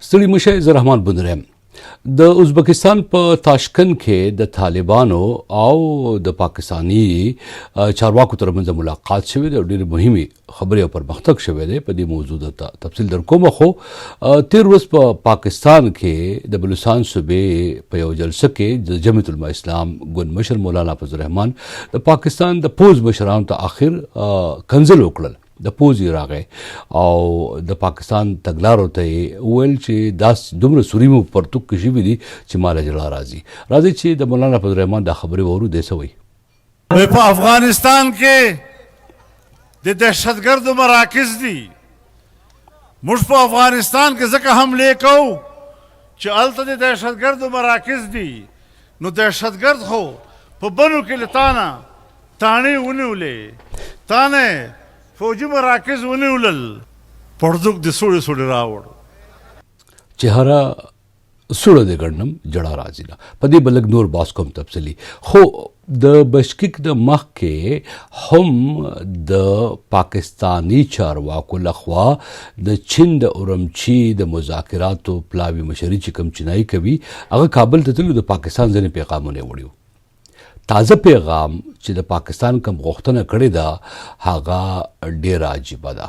ستړي مشه زه رحمان بندر یم. د ازبکستان په تاشکند کې د طالبانو او د پاکستاني چارواکو ترمنځ ملاقات شوې ده او ډېرې مهمې خبرې او پرمختګ شوی دی. په دې موضوع د تفصیل در کوم. خو تېر ورځ په پاکستان کې د بلوچستان صوبې په یو جلسه کې د جمعیت العلماء اسلام ګوند مشر مولانا فضل الرحمن د پاکستان د پوز مشرانو ته آخر کنځل وکړل. د پوز یې راغی او د پاکستان تګلارو ته یې وویل چې داسې دومره سوري مو پرتوګ کې شوي دي چې ما له جړا راځي. راځئ چې د مولانا فضل الرحمن دا خبرې واورو. دی څه وایي؟ په افغانستان کې د دهشتګردو مراکز دي. موږ په افغانستان کې ځکه حملې کوو چې هلته د دهشتګردو مراکز دي. نو دهشتګرد خو په بنو کې له تانه تاڼې ونیولې، تانه فوجي مراکز ونیولل، پړدوک د سوړې سوړې راوړ. چهره سوړه دې ګڼم جړا راځي نه. په دې به لږ نور باس کوم تفصیلي. خو د بشکیک د مخ کې هم د پاکستانی چارواکو لخوا د چین د اورمچي د مذاکراتو پلاوي مشري چې کوم چینایي کوي هغه کابل ته تللو. د پاکستان ځینې پیغامونه وړي. تازه پیغام چې د پاکستان کوم غوښتنه کړې ده هغه ډېره عجیبه ده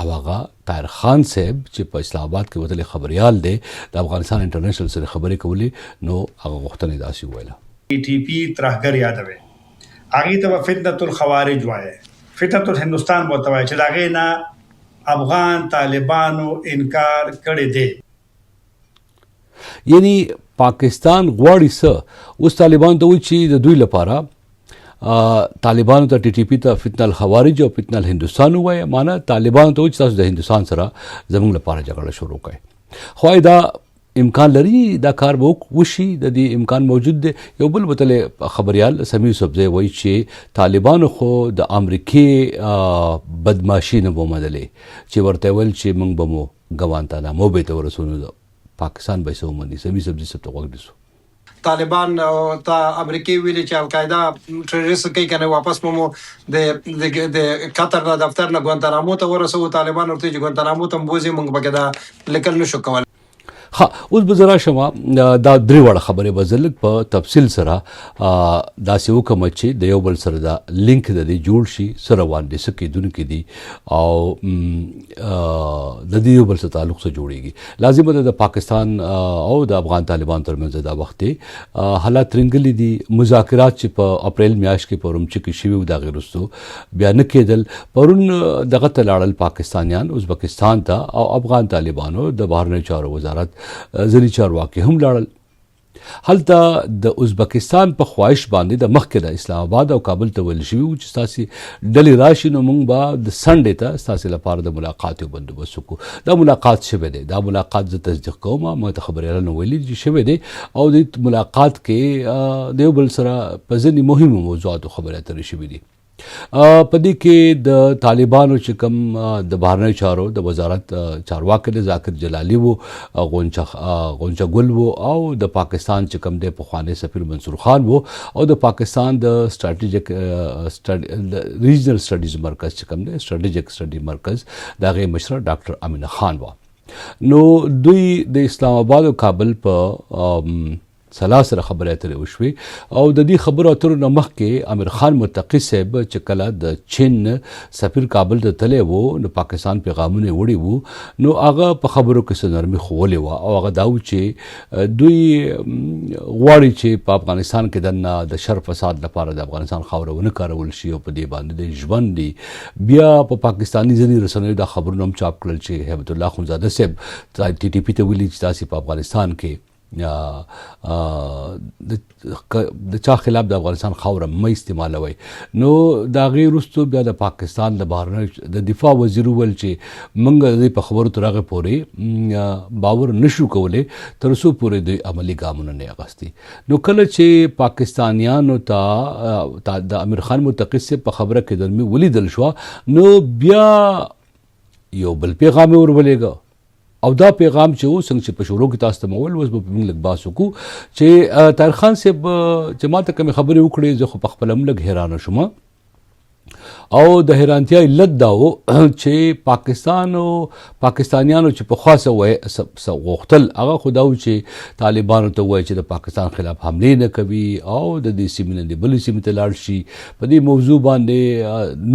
او هغه طاهر خان صاحب چې په اسلام آباد کې وتلی خبریال دی د افغانستان انټرنیشنل سره خبرې کولې نو هغه غوښتنې داسې وویله. T P ترهګر یادوي هغې ته به فتنة الخوارج وایي، فتنة الهندوستان به ورته وایي چې د هغې نه افغان طالبانو انکار کړی دی. یعنی پاکستان غواړي څه؟ اوس طالبان ته وایي چې د دوی لپاره طالبانو ته ټي ټي پي ته فتنه الخوارج او فتنه الهندوستان ووایه. معنی طالبانو ته وایي چې تاسو د هندوستان سره زموږ لپاره جګړه شروع کړئ. خو دا امکان لري دا کار به وشي؟ د دې امکان موجود دی. یو بل وتلی خبریال سمیع یوسفزی وایي چې طالبانو خو د امریکې بدماشي نه ومنلې چې ورته ویل چې موږ به مو ګوانتانامو به ته ورسو، پاکستان به یې څه ومني. سمیع یوسفزي صاحب ته غوږ نیسو. طالبان ته امریکای ویلي چې القاعده ټرریست کوي کنه واپس مو د قطر نه دفتر نه ګوانتانامو ته ورسو. طالبان ورته چې ګوانتانامو ته بوزي موږ به دا لیکل نشو کولای. ها اوس به زه راشم دا درې واړه خبرې به زه لږ په تفصیل سره داسې وکړم چې د یو بل سره دا لینک د دې جوړ شي، څه روان دي، څه کیدونکي دي او د دې یو بل سره تعلق څه جوړیږي. لازمه ده د پاکستان او د افغان طالبان ترمنځ دا وخت حالات ترنګلي دي. مذاکرات چې په اپریل میاشت کې په اورمچي کې شوي وو د هغې وروستو بیا نه کېدل. پرون دغه ته لاړل پاکستانیان ازبکستان ته او افغان طالبانو د بهرنیو چارو وزارت ځینې چارواکي هم لاړل. هلته د ازبکستان په خواهش باندې د مخکې د اسلام آباد او کابل ته ویل شوي وو چې ستاسې ډلې راشي نو موږ به د سنډې ته ستاسې لپاره د ملاقات یو بندوبست وکړو. دا ملاقات شوی دی. دا ملاقات زه تصدیق کوم. ما ته خبریالانو ویلي چې شوی دی او د ملاقات کې د یو بل سره په ځینې مهمو موضوعاتو خبرې اترې شوي دي. په دې کې د طالبانو چې کوم د بهرنیو چارو د وزارت چارواکی دی ذاکر جلالي وو، غونچه ګل وو او د پاکستان چې کوم دی پخوانی سفیر منصور خان وو او د پاکستان د سټریټیجک ریجنل سټډیز مرکز چې کوم دی سټریټیجک سټډي مرکز د هغې مشره ډاکټر امینه خان وه. نو دوی د اسلام آباد او کابل په سلا سره خبرې اترې وشوې او د دې خبرو اترو نه مخکې امیر خان متقي صاحب چې کله د چین سفیر کابل ته تللی وو نو پاکستان پیغامونه وړي وو نو هغه په خبرو کې څه نرمي ښوولې وه او هغه دا و چې دوی غواړي چې په افغانستان کې دننه د شر فساد لپاره د افغانستان خاوره ونه کارول شي او په دې باندې د ژوند دي. بیا په پاکستاني ځینې رسنیو دا خبرونه هم چاپ کړل چې هیبت الله اخندزاده صاحب ټي ټي پي ته ویلي چې تاسې په افغانستان کې د چا خلاف د افغانستان خاوره مه استعمالوئ. نو د هغې وروستو بیا د پاکستان د بهرنیو د دفاع وزیر وویل چې موږ د دې په خبرو تر هغې پورې باور نشو کولی تر څو پورې دوی عملي ګامونه نه اخیستي. نو کله چې پاکستانیانو ته د امیر خان متقي صاحب په خبره کې نرمي ولیدل شوه نو بیا یو بل پیغام یې ورولېږه او دا پیغام چې و څنګه چې په شروع کې تاسو ته مو وویل اوس به په موږ لږ بحث وکړو چې طاهر خان صاحب چې ما ته کومې خبرې وکړې زه خو په خپله هم لږ حیرانه شوم او د حیرانتیا علت دا و چې پاکستانیانو چې پخوا څه غوښتل هغه خو دا و چې طالبانو ته ووایي چې د پاکستان خلاف حملې نه کوي او د دې سیمې نه د بلې سیمې ته لاړ شي. په دې موضوع باندې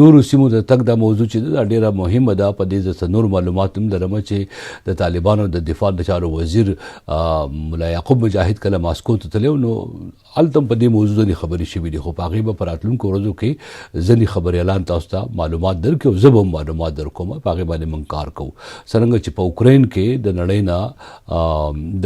نورو سیمو ته تګ دا موضوع چې دا ډېره مهمه ده. په دې زه نور معلومات هم لرم چې د طالبانو د دفاع د چارو وزیر ملا یعقوب مجاهد کله ماسکو ته تللی نو هلته هم په دې موضوع ځینې خبرې شوي دي، خو په هغې به په راتلونکو ورځو کې ځینې خبریالان تاسو ته معلومات درکړي او زه به هم معلومات درکوم. په هغې باندې موږ کار کوو څرنګه چې په اوکراین کې د نړۍ نه د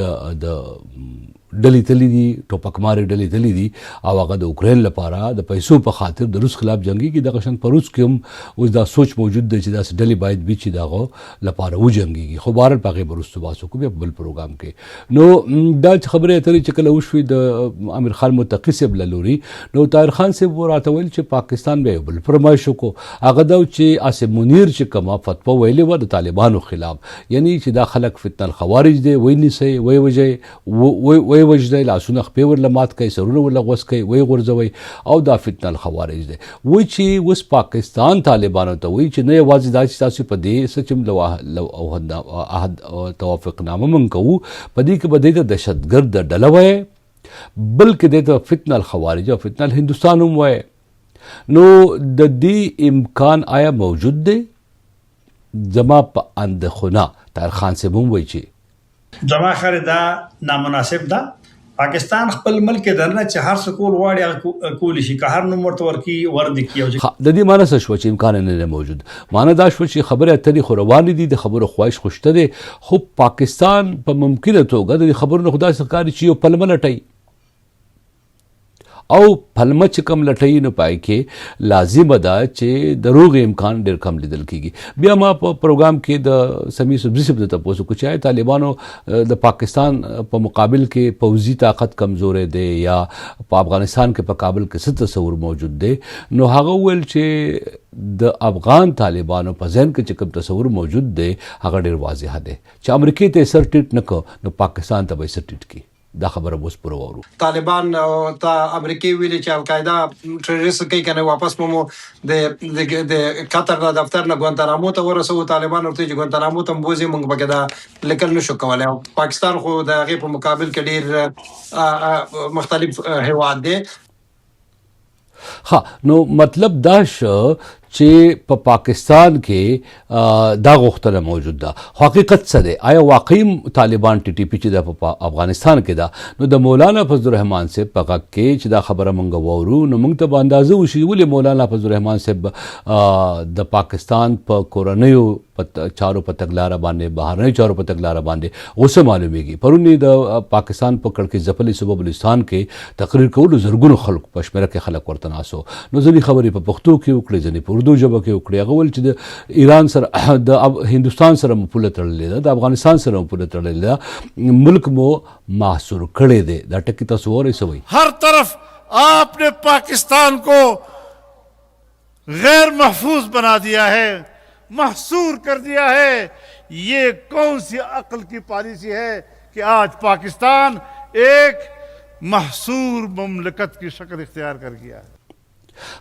ډلې تللی دي، ټوپکمارې ډلې تللی دي او هغه د اوکراین لپاره د پیسو په خاطر د روس خلاف جنګېږي. دغه شان په روس کې هم اوس دا سوچ موجود دی چې داسې ډلې باید وي چې د هغه لپاره وجنګېږي. خو بهرحال په هغې به وروسته بحث وکړو بیا په بل پروګرام کې. نو دا چې خبرې اترې چې کله وشوې د امیر خان متقي صاحب له لوري، نو طاهر خان صاحب راته ویل چې پاکستان به یو بل فرمایش وکړو. هغه دا چې آصف منیر چې کومه فتوا ویلې وه د طالبانو خلاف، یعنی چې دا خلک فتنه الخوارج دی، ونیسئ ویې وجدئ، لاسونه خپې ورله مات کوئ، سرونه ورله غوڅ کوئ، ویې غورځوئ او دا فتنه الخوارج دی. وایي چې اوس پاکستان طالبانو ته وایي چې نه یوازې دا چې تاسو په دې څه چې توافقنامه موږ کوو په دې کې به دې ته دهشتګرد ډله وایي، بلکې دې ته فتنه الخوارج او فتنه الهندوستان هم وایي. نو د دې امکان آیا موجود دی؟ زما په اندخونه طاهر خان صاحب هم وایي چې زما خیال دا نامناسب ده. پاکستان خپل ملک درنه چې هر څه کول غواړي هغه کولی شي، که هر نوم ورته ورکړي ورد کړي. د دې معنی څه شوه چې امکان نه موجود؟ معنی دا شوه چې خبرې اترې خو روانې دي، د خبرو خواهش خو شته دی، خو پاکستان په ممکنه توګه د خبرو نه خو داسې ښکاري چې یو پلمه لټوي او پلمه چې کم لټوي نو پای کې لازمه ده چې د روغ امکان ډېر کم لیدل کېږي. بیا ما په پروګرام کې د سمیع صبري صاحب ته تپوس وکړو چې طالبانو د پاکستان په مقابل کې پوځي طاقت کمزوری دی یا په افغانستان کې په کابل کې څه تصور موجود دی، نو هغه وویل چې د افغان طالبانو په ذهن کې چې کوم تصور موجود دی هغه ډېر واضح دی چې امریکې ته سر ټیټ نه کړو نو پاکستان ته به یې سر ټیټ کړي. دا خبره اوس پوره واورو. طالبان ته امریکې ویلي چې القاعده ټروریست کوي کنه واپس مو د قطر د دفتر نه ګوانتانامو ته ورسو. طالبان ورته چې ګوانتانامو ته بوزي موږ به دا لیکل نشو کولای. پاکستان خو د هغې په مقابل کې ډېر مختلف هیواد دی. ها نو مطلب دا شو چې په پاکستان کې دا غوښتنه موجود ده. حقیقت څه دی؟ آیا واقعي طالبان ټي ټي پي چې د افغانستان کې ده، نو د مولانا فضل الرحمن صاحب په غږ کې چې دا خبره موږ واورو نو موږ ته به اندازه وشي ولې مولانا فضل الرحمن صاحب د پاکستان په کورنیو چارو په تګلاره باندې، بهرنیو چارو په تګلاره باندې غوسه معلومیږي. پرون د پاکستان په کړکۍ ځپلې صوبه بلوچستان کې تقریر کولو زرګونو خلک په شمېره کې خلک ورته ناسو، نو ځینې خبرې په پښتو کې وکړې، ځینې په اردو ژبه کې وکړې. هغه ویل چې د ایران سره د هندوستان سره مو پوله تړلې ده، د افغانستان سره مو پوله تړلې ده، ملک مو محصور کړی دی. دا ټکي تاسو وایئ څه وایي؟ हर तरफ आपने पाकिस्तान को गैर महफूज बना दिया है, महसूर कर दिया है. ये कौन सी अक्ल की पॉलिसी है कि आज पाकिस्तान एक महसूर ममलकत की शक्ल इख्तियार कर गया है.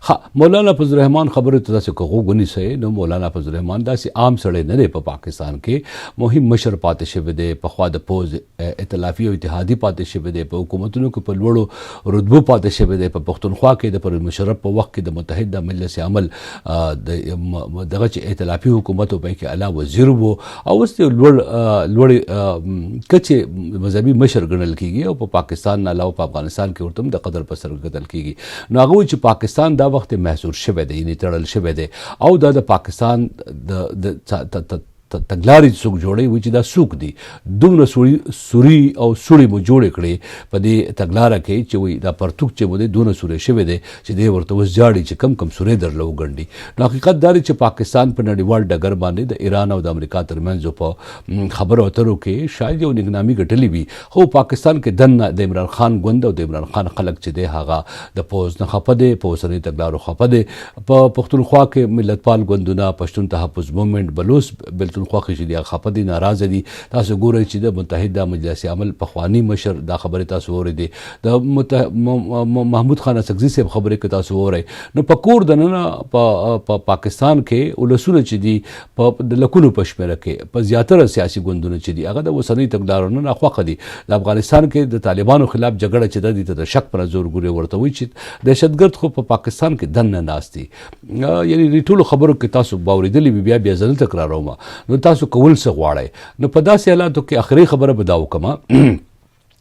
ها مولانا فضل الرحمن خبرو ته داسې که غوږ ونیسئ نو مولانا فضل الرحمن داسې عام سړی نه دی په پاکستان کې. مهم مشر پاتې شوی دی، پخوا د پوځ ائتلافي او اتحادي پاتې شوی دی، په حکومتونو کې په لوړو رتبو پاتې شوی دی. په پښتونخوا کې د پرویز مشرف په وخت کې د متحده مجلس عمل دغه چې ائتلافي حکومت و پکې اعلی وزیر و او اوس لوړې کچې مذهبي مشر ګڼل کېږي او په پاکستان نه علاوه په افغانستان کې ورته هم د قدر په سترګه کتل کېږي. نو هغه وایي چې پاکستان دا وخت محصور شوی دی، یعنې تړل شوی دی او دا د پاکستان د تګلارې څوک جوړوي وایي چې دا څوک دي، دومره سوري او سوړې مو جوړې کړې په دې تګلاره کې چې وایي دا پرتوک چې مو دی دونه سوری شوی دی چې دی ورته اوس جاړي چې کم کم سورې درله وګنډي. نو حقیقت دا دی چې پاکستان په نړیوال ډګر باندې د ایران او د امریکا ترمنځ په خبرو اترو کې شاید یو نګنامي ګټلې وي، خو پاکستان کې دننه د عمران خان ګوند او د عمران خان خلک چې دی هغه د پوځ نه خفه دی، په اوسنۍ تګلارو خفه دی. په پښتونخوا کې ملتپال ګوندونه، پښتون تحفظ مومنټ، بلوچ بیلتون پښتونخوا کې چې دی خپه دي ناراضه دي تاسو ګورئ چې د متحده مجلس عمل پخوانی مشر دا خبره تاسو اورئ د محمود خان اسقزي صاحب خبره کې تاسو اورئ نو په کور دننه په پاکستان کې ولسونه چې دي په د لکونو په شمېره کې په زیاتره سیاسي ګوندونه چې دي هغه د اوسنۍ تګدارانو نه خوښه دي د افغانستان کې د طالبانو خلاف جګړه چې ده د شک په نظر ګوري ورته وایي چې دهشتګرد خو په پاکستان کې دننه ناست دي یعنی د ټولو خبرو کې تاسو باورېدلې بیا زه نه تکراروم نو تاسو کول څه غواړئ نو په داسې حالاتو کې آخري خبره به دا وکړم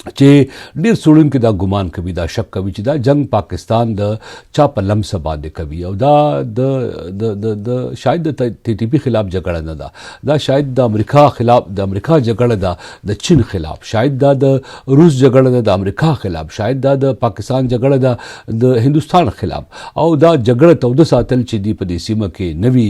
چې ډېر څېړونکي دا ګمان کوي دا شک کوي چې دا جنگ پاکستان د چا په لمسه باندې کوي او دا د شاید د ټي ټي پي خلاف جګړه نه ده دا شاید د امریکا جګړه ده د چین خلاف شاید دا د روس جګړه ده د امریکا خلاف شاید دا د پاکستان جګړه ده د هندوستان خلاف او دا جګړه توده ساتل چې دی په دې سیمه کې نوي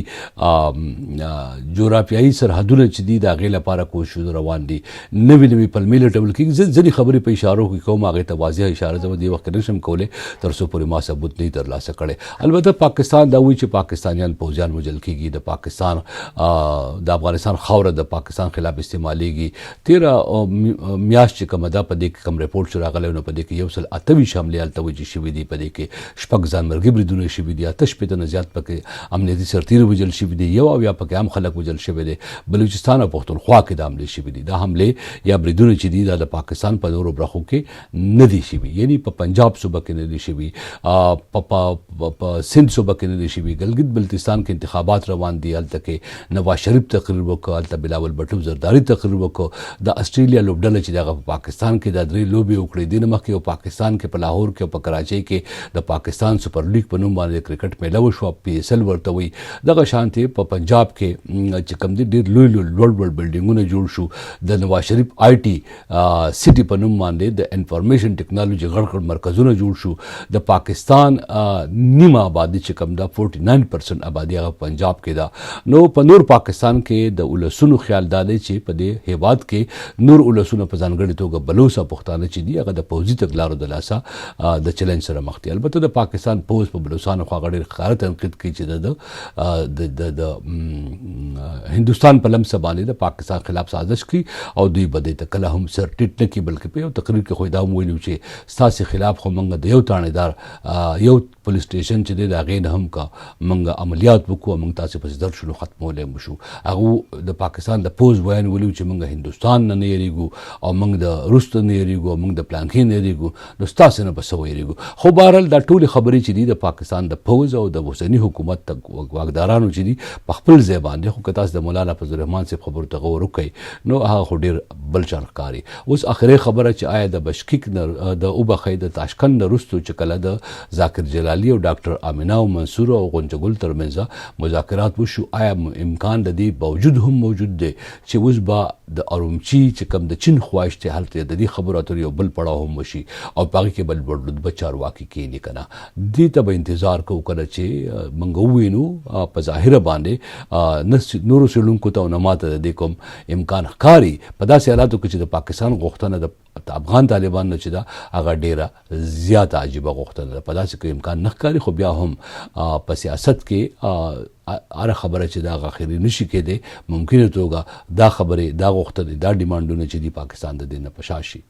جغرافیایي سرحدونه چې دي د هغې لپاره کوششونه روان دي نوي پلمې لټول کېږي ځینې خبرې په اشارو کې کوم هغې ته واضح اشاره زه به دې وخت کې نشم کولی تر څو پورې ما ثبوت نه ترلاسه کړی البته پاکستان دا وایي چې پاکستانیان پوځیان وژل کېږي د پاکستان د افغانستان خاوره د پاکستان خلاف استعمالیږي 13 میاشت چې کومه ده په دې کې کوم رپورټ چې راغلی نو په دې کې 128 حملې هلته وجې شوي دي په دې کې 6 ځانمرګي بریدونه شوي دي 8 نه زیات پکې امنیتي سرتیري وژل شوي دي یو اویا پکې عام خلک وژل شوي دي بلوچستان او پښتونخوا کې د حملې شوي دي دا حملې یا بریدونه چې دي د پاکستان په نورو برخو کې نه دي شوي یعنی په پنجاب صوبه کې نه دي شوي په سند صوبه کې نه دي شوي ګلګت بلتستان کې انتخابات روان دي هلته کې نواز شریف تقریر وکړ هلته بلاول بټو زرداري تقریر وکړ د استرالیا لوبډله چې دغه په پاکستان کې د درې لوبې وکړې دي نه مخکې او پاکستان کې په لاهور کې او په کراچۍ کې د پاکستان سپر لیګ په نوم باندې کرکټ میله وشوه PSL ورته وایي دغه شانتې په پنجاب کې چې کوم دي ډېر لوی لوړ بلډینګونه جوړ شو د نواز شریف IT سټي په نوم باندې د انفارمیشن ټیکنالوژي غړ مرکزونه جوړ شو د پاکستان نیمه آبادي چې کوم دا 49% آبادي هغه پنجاب کې ده نو په نور پاکستان کې د ولسونو خیال دا دی چې په دې هیواد کې نور ولسونه په ځانګړې توګه بلوڅ او پښتانه چې دي هغه د پوځي تګلارو د لاسه د چیلنج سره مخ دي البته د پاکستان پوځ په بلوڅانو خوا ډېر ښکاره تنقید کوي چې د هندوستان په لمسه باندې د پاکستان خلاف سازش کوي او دوی به دې ته کله هم سر ټیټ نه کړي بلکې په یو تقریر کې خو دا هم ویلي چې ستاسې خلاف خو موږ د یو تاڼېدار یو پولیس سټیشن چې دی د هغې نه هم که موږ عملیات وکړو موږ تاسې پسې در شلو ختمولی مو شو هغه د پاکستان د پوځ بیان ویلي چې موږ هندوستان نه یېرېږو او موږ د روس نه یېرېږو او موږ د پلانکې نه یېرېږو نو ستاسې نه به څه ویېرېږو خو بهرحال دا ټولې خبرې چې دي د پاکستان د پوځ او د اوسني حکومت واکدارانو چې دي په خپل ځای باندې خو که تاسو د مولانا فضل الرحمن صاحب خبرو ته غور وکړئ نو هغه خو ډېر بل شان ښکاري اوس آخري خبره چې آیا د بشکیک د اوبخۍ د تاشکند نه وروستو چې کله د ذاکر جلالي او ډاکټر آمنه او منصور او غنجګل ترمنځ مذاکرات وشو آیا امکان د دې باوجود هم موجود دی چې اوس به د ارومچي چې کوم د چین خواهش دی هلته د دې خبرو اترو یو بل پړاو هم وشي او په هغې کې بل لوړ رتبه چارواکي کښېني که نه دې ته به انتظار کوو کله چې موږ ووینو په ظاهره باندې نه نورو څېړونکو ته او نه ماته د دې کوم امکان ښکاري په داسې حالاتو کې چې د پاکستان غوښتنه د افغان طالبان نه چې ده هغه ډېره زیاته عجیبه غوښتنه ده په داسې کې امکان نه ښکاري خو بیا هم په سیاست کې هره خبره چې دا اخري نشي کېدی ممکنه توګه دا خبرې دا غوښتنې دا ډیمانډونه چې دي پاکستان د دې نه په شا شي